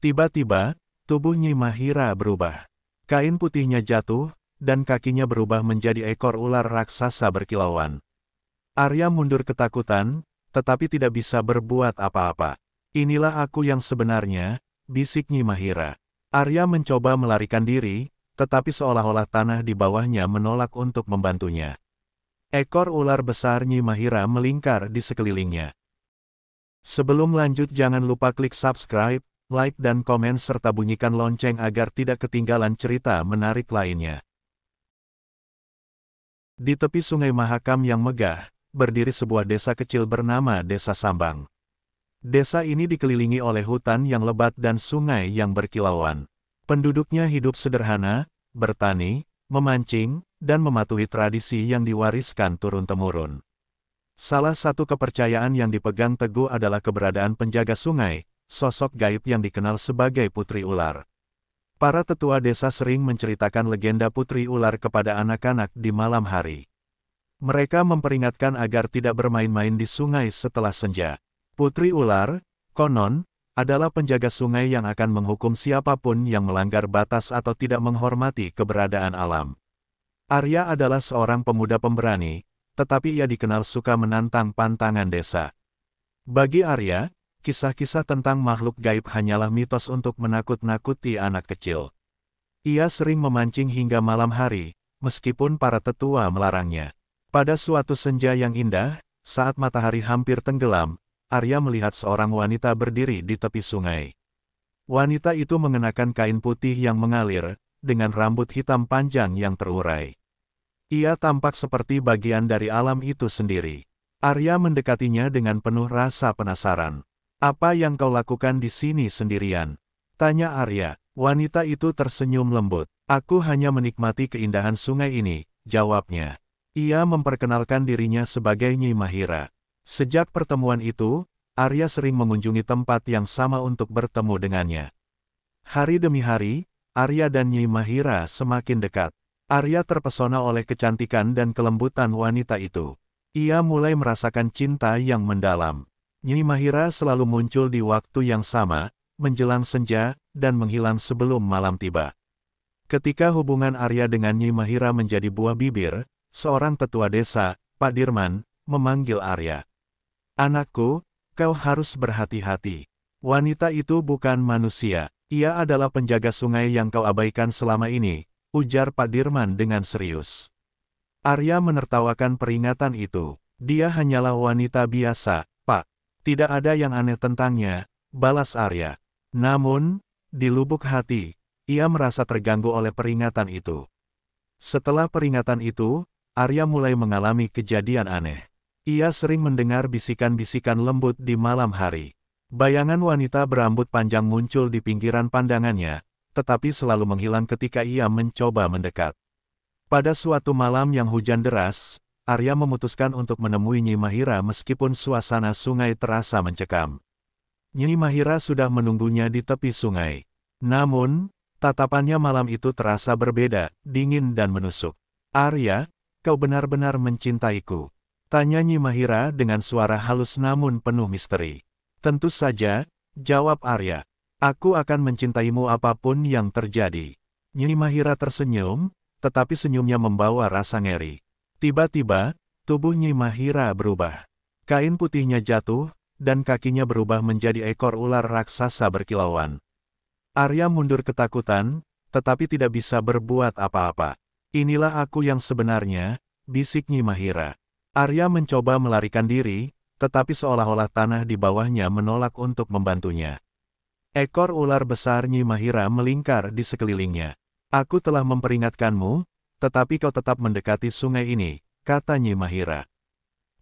Tiba-tiba, tubuh Nyi Mahira berubah. Kain putihnya jatuh, dan kakinya berubah menjadi ekor ular raksasa berkilauan. Arya mundur ketakutan, tetapi tidak bisa berbuat apa-apa. Inilah aku yang sebenarnya, bisik Nyi Mahira. Arya mencoba melarikan diri, tetapi seolah-olah tanah di bawahnya menolak untuk membantunya. Ekor ular besar Nyi Mahira melingkar di sekelilingnya. Sebelum lanjut jangan lupa klik subscribe, like dan komen serta bunyikan lonceng agar tidak ketinggalan cerita menarik lainnya. Di tepi sungai Mahakam yang megah, berdiri sebuah desa kecil bernama Desa Sambang. Desa ini dikelilingi oleh hutan yang lebat dan sungai yang berkilauan. Penduduknya hidup sederhana, bertani, memancing, dan mematuhi tradisi yang diwariskan turun-temurun. Salah satu kepercayaan yang dipegang teguh adalah keberadaan penjaga sungai, sosok gaib yang dikenal sebagai Putri Ular. Para tetua desa sering menceritakan legenda Putri Ular kepada anak-anak di malam hari. Mereka memperingatkan agar tidak bermain-main di sungai setelah senja. Putri Ular, konon, adalah penjaga sungai yang akan menghukum siapapun yang melanggar batas atau tidak menghormati keberadaan alam. Arya adalah seorang pemuda pemberani, tetapi ia dikenal suka menantang pantangan desa. Bagi Arya, kisah-kisah tentang makhluk gaib hanyalah mitos untuk menakut-nakuti anak kecil. Ia sering memancing hingga malam hari, meskipun para tetua melarangnya. Pada suatu senja yang indah, saat matahari hampir tenggelam, Arya melihat seorang wanita berdiri di tepi sungai. Wanita itu mengenakan kain putih yang mengalir, dengan rambut hitam panjang yang terurai. Ia tampak seperti bagian dari alam itu sendiri. Arya mendekatinya dengan penuh rasa penasaran. "Apa yang kau lakukan di sini sendirian?" tanya Arya. Wanita itu tersenyum lembut. "Aku hanya menikmati keindahan sungai ini," jawabnya. Ia memperkenalkan dirinya sebagai Nyi Mahira. Sejak pertemuan itu, Arya sering mengunjungi tempat yang sama untuk bertemu dengannya. Hari demi hari, Arya dan Nyi Mahira semakin dekat. Arya terpesona oleh kecantikan dan kelembutan wanita itu. Ia mulai merasakan cinta yang mendalam. Nyi Mahira selalu muncul di waktu yang sama, menjelang senja, dan menghilang sebelum malam tiba. Ketika hubungan Arya dengan Nyi Mahira menjadi buah bibir, seorang tetua desa, Pak Dirman, memanggil Arya. "Anakku, kau harus berhati-hati. Wanita itu bukan manusia. Ia adalah penjaga sungai yang kau abaikan selama ini," ujar Pak Dirman dengan serius. Arya menertawakan peringatan itu. "Dia hanyalah wanita biasa, Pak. Tidak ada yang aneh tentangnya," balas Arya. Namun, di lubuk hati, ia merasa terganggu oleh peringatan itu. Setelah peringatan itu, Arya mulai mengalami kejadian aneh. Ia sering mendengar bisikan-bisikan lembut di malam hari. Bayangan wanita berambut panjang muncul di pinggiran pandangannya, tetapi selalu menghilang ketika ia mencoba mendekat. Pada suatu malam yang hujan deras, Arya memutuskan untuk menemui Nyi Mahira meskipun suasana sungai terasa mencekam. Nyi Mahira sudah menunggunya di tepi sungai. Namun, tatapannya malam itu terasa berbeda, dingin dan menusuk. "Arya, kau benar-benar mencintaiku?" tanya Nyi Mahira dengan suara halus namun penuh misteri. "Tentu saja," jawab Arya. "Aku akan mencintaimu apapun yang terjadi." Nyi Mahira tersenyum, tetapi senyumnya membawa rasa ngeri. Tiba-tiba, tubuh Nyi Mahira berubah. Kain putihnya jatuh, dan kakinya berubah menjadi ekor ular raksasa berkilauan. Arya mundur ketakutan, tetapi tidak bisa berbuat apa-apa. "Inilah aku yang sebenarnya," bisik Nyi Mahira. Arya mencoba melarikan diri, tetapi seolah-olah tanah di bawahnya menolak untuk membantunya. Ekor ular besar Nyi Mahira melingkar di sekelilingnya. "Aku telah memperingatkanmu, tetapi kau tetap mendekati sungai ini," kata Nyi Mahira.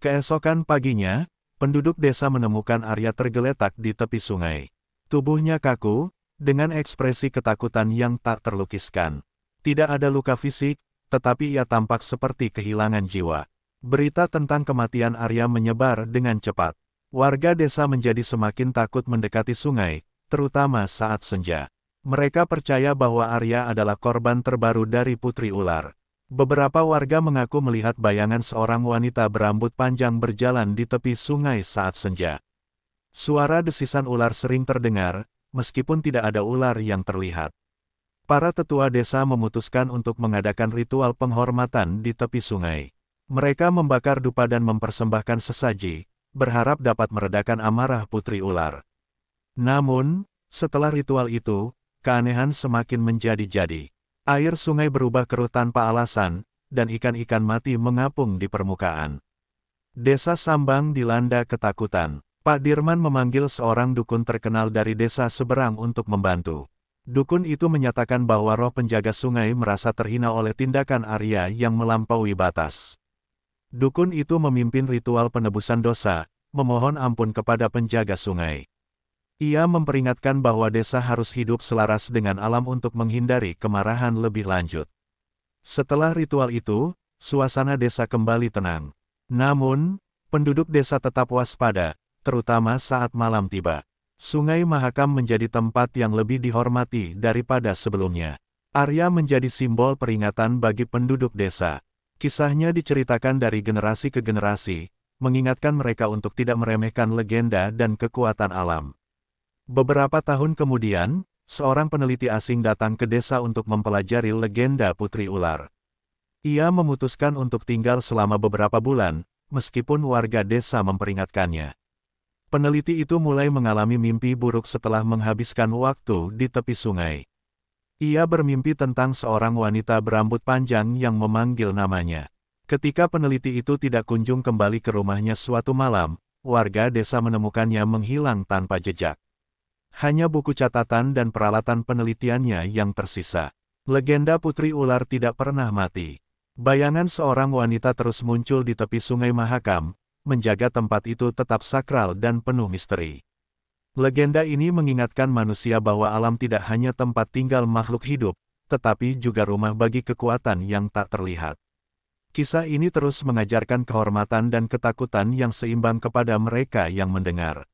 Keesokan paginya, penduduk desa menemukan Arya tergeletak di tepi sungai. Tubuhnya kaku, dengan ekspresi ketakutan yang tak terlukiskan. Tidak ada luka fisik, tetapi ia tampak seperti kehilangan jiwa. Berita tentang kematian Arya menyebar dengan cepat. Warga desa menjadi semakin takut mendekati sungai, terutama saat senja. Mereka percaya bahwa Arya adalah korban terbaru dari Putri Ular. Beberapa warga mengaku melihat bayangan seorang wanita berambut panjang berjalan di tepi sungai saat senja. Suara desisan ular sering terdengar, meskipun tidak ada ular yang terlihat. Para tetua desa memutuskan untuk mengadakan ritual penghormatan di tepi sungai. Mereka membakar dupa dan mempersembahkan sesaji, berharap dapat meredakan amarah putri ular. Namun, setelah ritual itu, keanehan semakin menjadi-jadi. Air sungai berubah keruh tanpa alasan, dan ikan-ikan mati mengapung di permukaan. Desa Sambang dilanda ketakutan. Pak Dirman memanggil seorang dukun terkenal dari desa seberang untuk membantu. Dukun itu menyatakan bahwa roh penjaga sungai merasa terhina oleh tindakan Arya yang melampaui batas. Dukun itu memimpin ritual penebusan dosa, memohon ampun kepada penjaga sungai. Ia memperingatkan bahwa desa harus hidup selaras dengan alam untuk menghindari kemarahan lebih lanjut. Setelah ritual itu, suasana desa kembali tenang. Namun, penduduk desa tetap waspada, terutama saat malam tiba. Sungai Mahakam menjadi tempat yang lebih dihormati daripada sebelumnya. Arya menjadi simbol peringatan bagi penduduk desa. Kisahnya diceritakan dari generasi ke generasi, mengingatkan mereka untuk tidak meremehkan legenda dan kekuatan alam. Beberapa tahun kemudian, seorang peneliti asing datang ke desa untuk mempelajari legenda Putri Ular. Ia memutuskan untuk tinggal selama beberapa bulan, meskipun warga desa memperingatkannya. Peneliti itu mulai mengalami mimpi buruk setelah menghabiskan waktu di tepi sungai. Ia bermimpi tentang seorang wanita berambut panjang yang memanggil namanya. Ketika peneliti itu tidak kunjung kembali ke rumahnya suatu malam, warga desa menemukannya menghilang tanpa jejak. Hanya buku catatan dan peralatan penelitiannya yang tersisa. Legenda Putri Ular tidak pernah mati. Bayangan seorang wanita terus muncul di tepi sungai Mahakam, menjaga tempat itu tetap sakral dan penuh misteri. Legenda ini mengingatkan manusia bahwa alam tidak hanya tempat tinggal makhluk hidup, tetapi juga rumah bagi kekuatan yang tak terlihat. Kisah ini terus mengajarkan kehormatan dan ketakutan yang seimbang kepada mereka yang mendengar.